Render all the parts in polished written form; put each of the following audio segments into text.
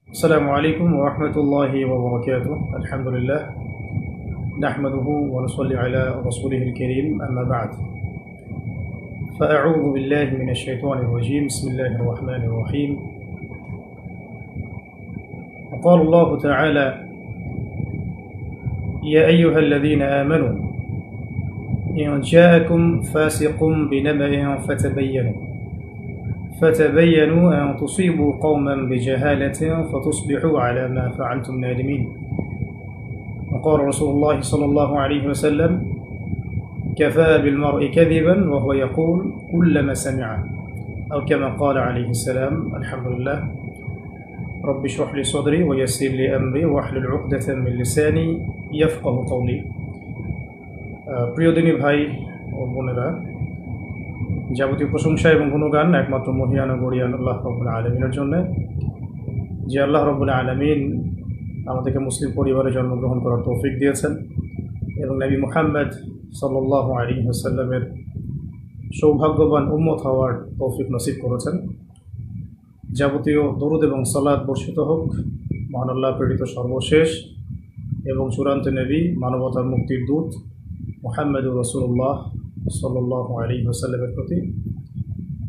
السلام عليكم ورحمة الله وبركاته. الحمد لله نحمده ونصلي على رسوله الكريم، أما بعد، فأعوذ بالله من الشيطان الرجيم. بسم الله الرحمن الرحيم. وقال الله تعالى: يا أيها الذين آمنوا إن جاءكم فاسق بنبأ فتبينوا أن تصيبوا قوما بجهالة فتصبحوا على ما فعلتم نادمين. وقال رسول الله صلى الله عليه وسلم: كفى بالمرء كذبا وهو يقول كلما سمع، أو كما قال عليه السلام. الحمد لله. رب اشرح لي صدري ويسر لي أمري واحلل عقدة من لساني يفقه قولي. প্রিয় দিনী ভাই ও বোনেরা, যাবতীয় প্রশংসা এবং গুণগান একমাত্র মহিয়ান ও গরিয়ান আল্লাহ রব্বুল আলামিনের জন্য, যে আল্লাহ রব্বুল আলামিন আমাদেরকে মুসলিম পরিবারে জন্মগ্রহণ করার তৌফিক দিয়েছেন এবং নবী মুহাম্মদ সাল্লাল্লাহু আলাইহি ওয়াসাল্লামের সৌভাগ্যবান উম্মত হওয়ার তৌফিক নসিব করেছেন। যাবতীয় দরুদ এবং সালাত বর্ষিত হোক মহান আল্লাহ প্রেরিত সর্বশেষ এবং চূড়ান্ত নবী, মানবতার মুক্তির দূত মুহাম্মদুর রাসূলুল্লাহ সাল্লাল্লাহু আলাইহি ওয়াসাল্লামের প্রতি।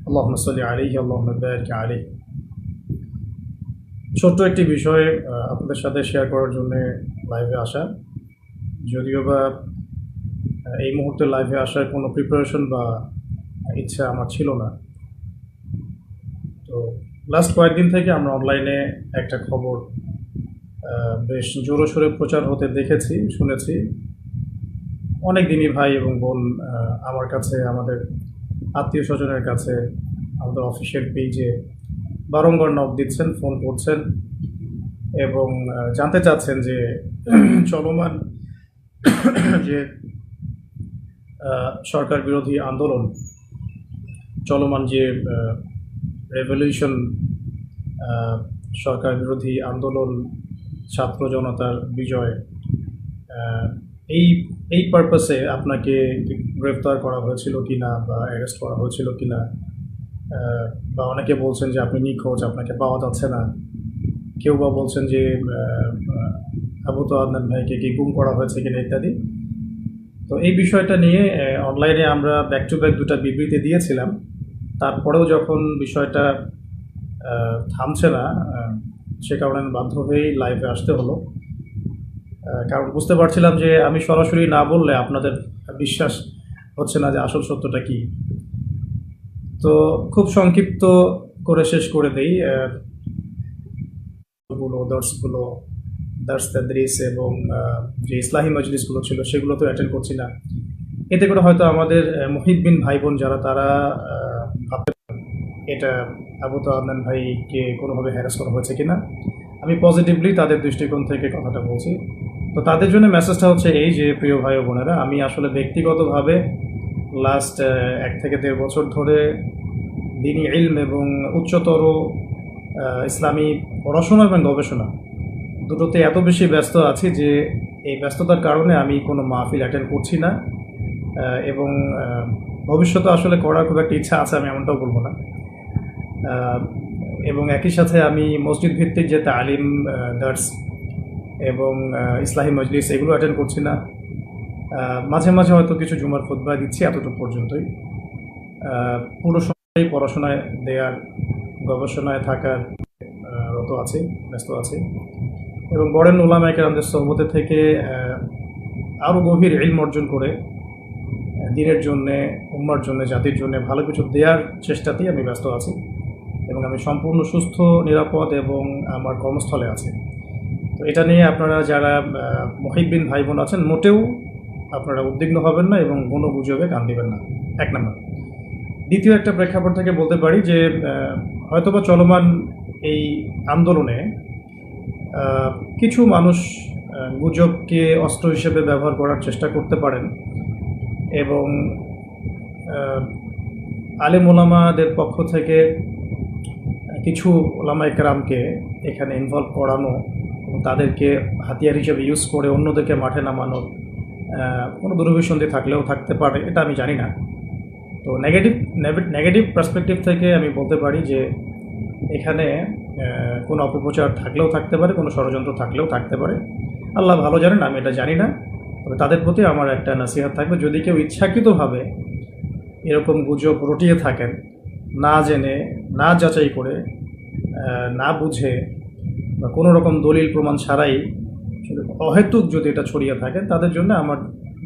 আল্লাহুম্মা সাল্লি আলাইহি আল্লাহুম্মা বারিক আলাইহি। ছোট্ট একটি বিষয় আপনাদের সাথে শেয়ার করার জন্য লাইভে আসা, যদিও বা এই মুহূর্তে লাইভে আসার কোনো প্রিপারেশন বা ইচ্ছা আমার ছিল না। তো লাস্ট কয়েকদিন থেকে আমরা অনলাইনে একটা খবর বেশ জোরসোরে প্রচার হতে দেখেছি, শুনেছি। অনেক দিনই ভাই এবং বোন আমার কাছে, আমাদের আত্মীয় স্বজনের কাছে, আমাদের অফিসিয়াল পেজে বারংবার নক দিচ্ছেন, ফোন করছেন এবং জানতে চাচ্ছেন যে চলমান যে সরকার বিরোধী আন্দোলন, চলমান যে রেভলিউশন, সরকার বিরোধী আন্দোলন, ছাত্র জনতার বিজয়, এই পারপাসে আপনাকে গ্রেফতার করা হয়েছিল কি না, বা অ্যারেস্ট করা হয়েছিল কি না, বা অনেকে বলছেন যে আপনি নিখোঁজ, আপনাকে পাওয়া যাচ্ছে না। কেউ বা বলছেন যে আবু তো আদনান ভাইকে কি গুম করা হয়েছে কিনা ইত্যাদি। তো এই বিষয়টা নিয়ে অনলাইনে আমরা ব্যাক টু ব্যাক দুটা বিবৃতি দিয়েছিলাম। তারপরেও যখন বিষয়টা থামছে না, সে কারণে আমি বাধ্য হয়েই লাইভে আসতে হলো। কারণ বুঝতে পারছিলাম যে আমি সরাসরি না বললে আপনাদের বিশ্বাস হচ্ছে না যে আসল সত্যটা কি। তো খুব সংক্ষিপ্ত করে শেষ করে দেই। দার্স তাদরিস এবং যে ইসলাহি মজলিসগুলো ছিল সেগুলো তো অ্যাটেন্ড করছি না। এতে করে হয়তো আমাদের মুহিব্বিন ভাই বোন যারা, তারা ভাবতে এটা আবু তো আদনান ভাইকে কোনোভাবে হ্যারাস করা হয়েছে কিনা। আমি পজিটিভলি তাদের দৃষ্টিকোণ থেকে কথাটা বলছি। তো তাদের জন্য মেসেজটা হচ্ছে এই যে, প্রিয় ভাই ও বোনেরা, আমি আসলে ব্যক্তিগতভাবে লাস্ট 1 থেকে 1.5 বছর ধরে দ্বীনি ইলম এবং উচ্চতর ইসলামী পড়াশোনা এবং গবেষণা দুটোতে এত বেশি ব্যস্ত আছি যে এই ব্যস্ততার কারণে আমি কোনো মাহফিল অ্যাটেন্ড করছি না, এবং ভবিষ্যতে আসলে করার খুব একটা ইচ্ছা আছে, আমি এমনটাও বলবো না। এবং একই সাথে আমি মসজিদ ভিত্তিক যে তালিম, দার্স এবং ইসলাহি মজলিস এগুলো অ্যাটেন্ড করছি না। মাঝে মাঝে হয়তো কিছু জুমার খুতবা দিচ্ছি, এতটুকু পর্যন্তই। পুরো সময় পড়াশোনায় দেওয়ার, গবেষণায় থাকার রত আছে, ব্যস্ত আছে। এবং বড়েন উলামায়ে কেরামদের সোহবতে থেকে আরও গভীর ইলম অর্জন করে দ্বীনের জন্যে, উম্মার জন্যে, জাতির জন্যে ভালো কিছু দেওয়ার চেষ্টাতেই আমি ব্যস্ত আছি এবং আমি সম্পূর্ণ সুস্থ, নিরাপদ এবং আমার কর্মস্থলে আছি। তো এটা নিয়ে আপনারা যারা মুহিব্বিন ভাই বোন আছেন, মোটেও আপনারা উদ্বিগ্ন হবেন না এবং কোনো গুজবে কান দিবেন না, 1 নম্বর। দ্বিতীয় একটা প্রেক্ষাপট থেকে বলতে পারি যে হয়তোবা চলমান এই আন্দোলনে কিছু মানুষ গুজবকে অস্ত্র হিসেবে ব্যবহার করার চেষ্টা করতে পারেন এবং আলেম ওলামাদের পক্ষ থেকে কিছু ওলামায়ে কেরামকে এখানে ইনভলভ করানো এবং তাদেরকে হাতিয়ার হিসেবে ইউজ করে অন্যদেরকে মাঠে নামানোর কোনো দুরভিসন্ধি থাকলেও থাকতে পারে, এটা আমি জানি না। তো নেগেটিভ পার্সপেক্টিভ থেকে আমি বলতে পারি যে এখানে কোনো অপপ্রচার থাকলেও থাকতে পারে, কোনো ষড়যন্ত্র থাকলেও থাকতে পারে। আল্লাহ ভালো জানেন, আমি এটা জানি না। তবে তাদের প্রতি আমার একটা নসিহত থাকবে, যদি কেউ ইচ্ছাকৃতভাবে এরকম গুজব রটিয়ে থাকেন, না জেনে, না যাচাই করে, না বুঝে বা কোনো রকম দলিল প্রমাণ ছাড়াই শুধু অহেতুক যদি এটা ছড়িয়ে থাকে, তাদের জন্য আমার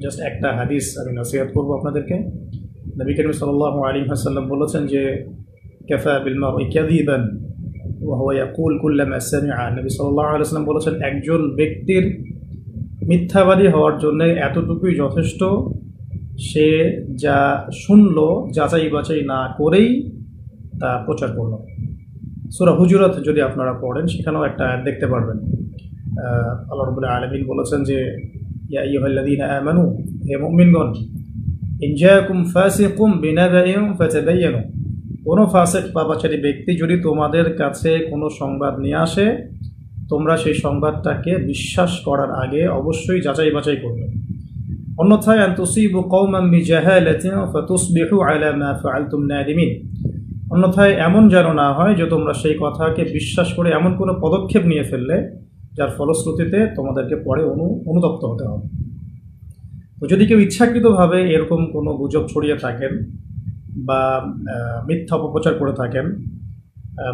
জাস্ট একটা হাদিস আমি নসিহত করবো আপনাদেরকে। নবী করিম সাল্লাল্লাহু আলাইহি ওয়াসাল্লাম বলেছেন যে কাফা বিল মারই কাযিবান ওয়া হুয়া ইয়াকুল কুল্লামা সামিআ। নবী সাল্লাল্লাহু আলাইহি ওয়াসাল্লাম বলেছেন, একজন ব্যক্তির মিথ্যাবাদী হওয়ার জন্য এতটুকুই যথেষ্ট, সে যা শুনল যাচাই বাছাই না করেই তা প্রচার করল। সূরা হুজুরাত যদি আপনারা পড়েন, সেখানেও একটা আয়াত দেখতে পারবেন। আল্লাহ রাব্বুল আলামিন বলেছেন যে ইয়া আইয়ুহাল্লাযীনা আমানু, হে মুমিনগণ, ইন জাআকুম ফাসিকুম বিনাবাইন ফাতাবায়ানু, কোনো ফাসিক পাপাচারী ব্যক্তি যদি তোমাদের কাছে কোনো সংবাদ নিয়ে আসে, তোমরা সেই সংবাদটাকে বিশ্বাস করার আগে অবশ্যই যাচাই বাছাই করবে। অন্যথায় আন তুসিবু কওমান বিজাহালাতিন ফাতুসবিহু আলা মা ফাআলতুম নাদিমিন, অন্যথায় এমন যেন না হয় যে তোমরা সেই কথাকে বিশ্বাস করে এমন কোনো পদক্ষেপ নিয়ে ফেললে যার ফলশ্রুতিতে তোমাদেরকে পরে অনুতপ্ত হতে হবে। তো যদি কেউ ইচ্ছাকৃতভাবে এরকম কোনো গুজব ছড়িয়ে থাকেন বা মিথ্যা অপপ্রচার করে থাকেন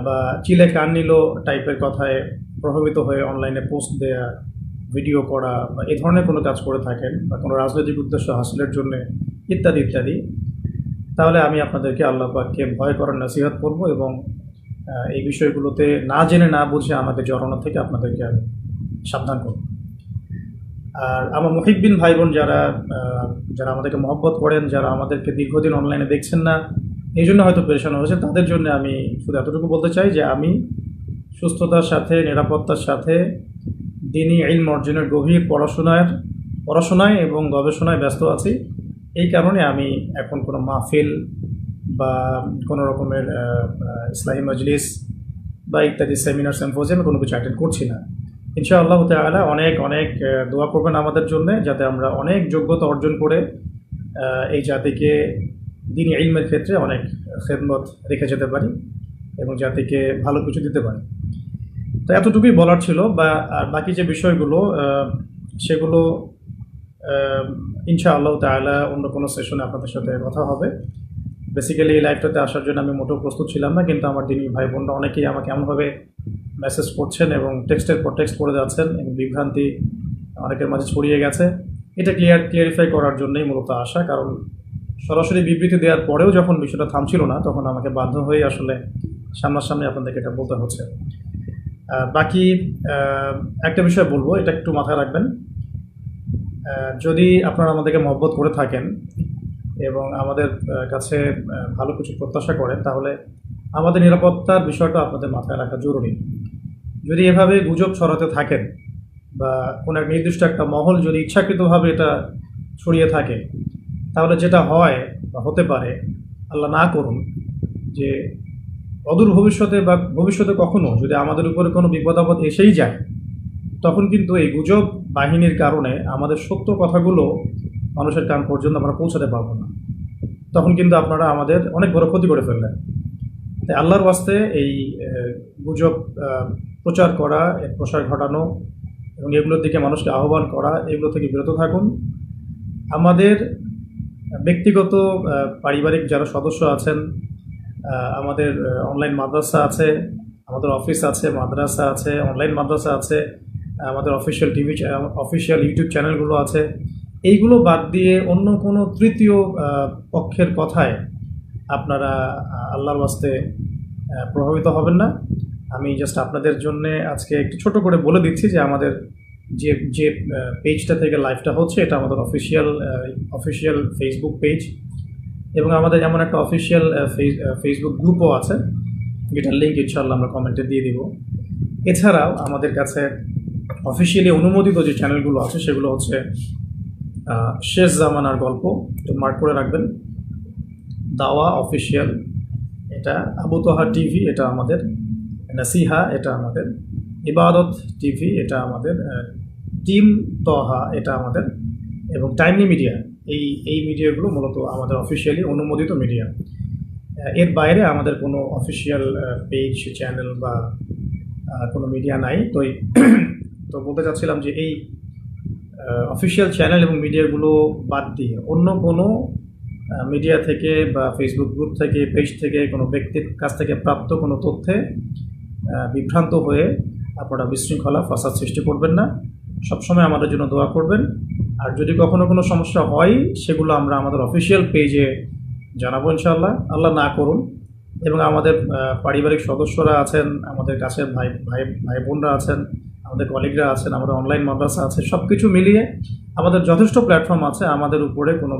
বা চিলে কান নিল টাইপের কথায় প্রভাবিত হয়ে অনলাইনে পোস্ট দেয়া, ভিডিও করা বা এ ধরনের কোনো কাজ করে থাকেন বা কোনো রাজনৈতিক উদ্দেশ্য হাসিলের জন্য ইত্যাদি ইত্যাদি, তাহলে আমি আপনাদেরকে আল্লাহ পাককে ভয় করার নসিহত করব এবং এই বিষয়গুলোতে না জেনে না বুঝে আমাকে জড়ানো থেকে আপনাদেরকে আমি সাবধান করব। আর আমার মুহিব্বিন ভাই বোন যারা যারা আমাদেরকে মহব্বত করেন, যারা আমাদেরকে দীর্ঘদিন অনলাইনে দেখছেন না, এই জন্য হয়তো পেরেশান হয়েছে, তাদের জন্য আমি শুধু এতটুকু বলতে চাই যে আমি সুস্থতার সাথে, নিরাপত্তার সাথে দ্বীনি ইলম অর্জনের গভীর পড়াশোনায় এবং গবেষণায় ব্যস্ত আছি। এই কারণে আমি এখন কোনো মাহফিল বা কোনো রকমের ইসলাহি মজলিস বা ইত্যাদি সেমিনার সিম্পোজিয়ামে কোনো কিছু অ্যাটেন্ড করছি না। ইনশাআল্লাহ তাআলা অনেক অনেক দোয়া করবেন আমাদের জন্য, যাতে আমরা অনেক যোগ্যতা অর্জন করে এই জাতিকে দ্বীনি ইলমের ক্ষেত্রে অনেক খেদমত রেখে যেতে পারি এবং জাতিকে ভালো কিছু দিতে পারি। তো এতটুকুই বলার ছিল। আর বাকি যে বিষয়গুলো সেগুলো ইনশাআল্লাহ তাআলা অন্য কোনো সেশনে আপনাদের সাথে কথা হবে। বেসিক্যালি এই লাইভটাতে আসার জন্য আমি মোটেও প্রস্তুত ছিলাম না, কিন্তু আমার দিনী ভাই বোনরা অনেকেই আমাকে এমনভাবে মেসেজ করছেন এবং টেক্সটের পর টেক্সট করে যাচ্ছেন এবং বিভ্রান্তি অনেকের মাঝে ছড়িয়ে গেছে। এটা ক্লিয়ারিফাই করার জন্যই মূলত আসা, কারণ সরাসরি বিবৃতি দেওয়ার পরেও যখন বিষয়টা থামছিল না, তখন আমাকে বাধ্য হয়ে আসলে সামনাসামনি আপনাদেরকে এটা বলতে হচ্ছে। বাকি একটা বিষয় বলবো, এটা একটু মাথায় রাখবেন। যদি আপনারা আমাদেরকে মহব্বত করে থাকেন এবং আমাদের কাছে ভালো কিছু প্রত্যাশা করেন, তাহলে আমাদের নিরাপত্তার বিষয়টা আপনাদের মাথায় রাখা জরুরি। যদি এভাবে গুজব ছড়াতে থাকেন বা কোনো এক নির্দিষ্ট একটা মহল যদি ইচ্ছাকৃতভাবে এটা ছড়িয়ে থাকে, তাহলে যেটা হয় বা হতে পারে, আল্লাহ না করুন, যে অদূর ভবিষ্যতে বা ভবিষ্যতে কখনো যদি আমাদের উপরে কোনো বিপদ আপদ এসেই যায়, তখন কিন্তু এই গুজব বাহিনীর কারণে আমাদের সত্য কথাগুলো মানুষের কান পর্যন্ত আমরা পৌঁছাতে পারবো না। তখন কিন্তু আপনারা আমাদের অনেক বড় ক্ষতি করে ফেললেন। তাই আল্লাহর ওয়াস্তে এই গুজব প্রচার করা, এর প্রসার ঘটানো এবং এগুলোর দিকে মানুষকে আহ্বান করা, এগুলো থেকে বিরত থাকুন। আমাদের ব্যক্তিগত পারিবারিক যারা সদস্য আছেন, আমাদের অনলাইন মাদ্রাসা আছে, আমাদের অফিস আছে, মাদ্রাসা আছে, অনলাইন মাদ্রাসা আছে, আমাদের অফিসিয়াল ইউটিউব চ্যানেলগুলো আছে, এইগুলো বাদ দিয়ে অন্য কোনো তৃতীয় পক্ষের কথায় আপনারা আল্লাহর ওয়াস্তে প্রভাবিত হবেন না। আমি জাস্ট আপনাদের জন্য আজকে একটু ছোট করে বলে দিচ্ছি যে আমাদের যে পেজটা থেকে লাইভটা হচ্ছে, এটা আমাদের অফিসিয়াল ফেসবুক পেজ এবং আমাদের এমন একটা অফিসিয়াল ফেসবুক গ্রুপও আছে, যেটার লিঙ্ক ইনশাআল্লাহ আমরা কমেন্টে দিয়ে দিব। এছাড়াও আমাদের কাছে অফিসিয়ালি অনুমোদিত যে চ্যানেলগুলো আছে, সেগুলো হচ্ছে শেষ জামানার গল্প, তো মার্ক করে রাখবেন, দাওয়া অফিসিয়াল, এটা আবু তোহা টিভি, এটা আমাদের নাসিহা, এটা আমাদের ইবাদত টিভি, এটা আমাদের টিম তোহা, এটা আমাদের, এবং টাইমলি মিডিয়া। এই মিডিয়াগুলো মূলত আমাদের অফিসিয়ালি অনুমোদিত মিডিয়া। এর বাইরে আমাদের কোনো অফিসিয়াল পেজ, চ্যানেল বা কোনো মিডিয়া নাই। তো বলতে চাচ্ছিলাম যে এই অফিসিয়াল চ্যানেল এবং মিডিয়াগুলো বাদ দিয়ে অন্য কোনো মিডিয়া থেকে বা ফেসবুক গ্রুপ থেকে, পেজ থেকে, কোনো ব্যক্তির কাছ থেকে প্রাপ্ত কোনো তথ্যে বিভ্রান্ত হয়ে আপনারা বিশৃঙ্খলা ফাসাদ সৃষ্টি করবেন না। সবসময় আমাদের জন্য দোয়া করবেন। আর যদি কখনো কোনো সমস্যা হয় সেগুলো আমরা আমাদের অফিসিয়াল পেজে জানাবো ইনশাআল্লাহ। আল্লাহ না করুন। এবং আমাদের পারিবারিক সদস্যরা আছেন, আমাদের কাছের ভাই ভাই ভাই বোনরা আছেন, আমাদের কলিগরা আছেন, আমাদের অনলাইন মাদ্রাসা আছে, সব কিছু মিলিয়ে আমাদের যথেষ্ট প্ল্যাটফর্ম আছে আমাদের উপরে কোনো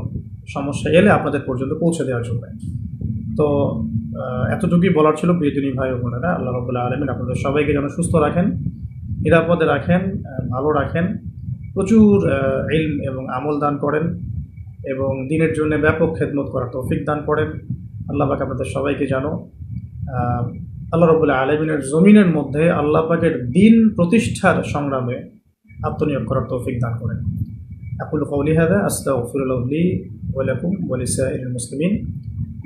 সমস্যা এলে আপনাদের পর্যন্ত পৌঁছে দেওয়ার জন্য। তো এতটুকুই বলার ছিল প্রিয় দিনী ভাই ও বোনেরা। আল্লাহ রাব্বুল আলামিন আপনাদের সবাইকে যেন সুস্থ রাখেন, নিরাপদে রাখেন, ভালো রাখেন, প্রচুর ইলম এবং আমল দান করেন এবং দিনের জন্য ব্যাপক খেদমত করার তৌফিক দান করেন। আল্লাহ পাক আপনাদের সবাইকে যেন আল্লাহ রাব্বুল আলামিনের জমিনের মধ্যে আল্লাহ পাকের দিন প্রতিষ্ঠার সংগ্রামে আত্মনিয়োগ করার তৌফিক দান করেন। আকুলু কওলি হাযা আস্তাগফিরুল্লাহ লি ওয়া লাকুম ওয়া লিসাইরিল মুসলিমিন।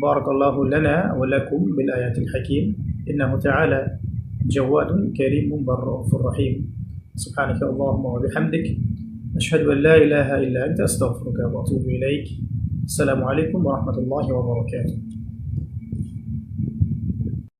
বারাকাল্লাহু লানা ওয়া লাকুম বিল আয়াতিল হাকীম। ইন্নাহু তাআলা জাওয়াদুন কারীমুন বাররাউফুর রহিম। সুবহানাকা আল্লাহুম্মা ওয়া বিহামদিক আশহাদু আন লা ইলাহা ইল্লা আনতা আস্তাগফিরুকা ওয়া আতুবু ইলাইক। আসসালামু আলাইকুম ওয়া রাহমাতুল্লাহি ওয়া বারাকাতুহু।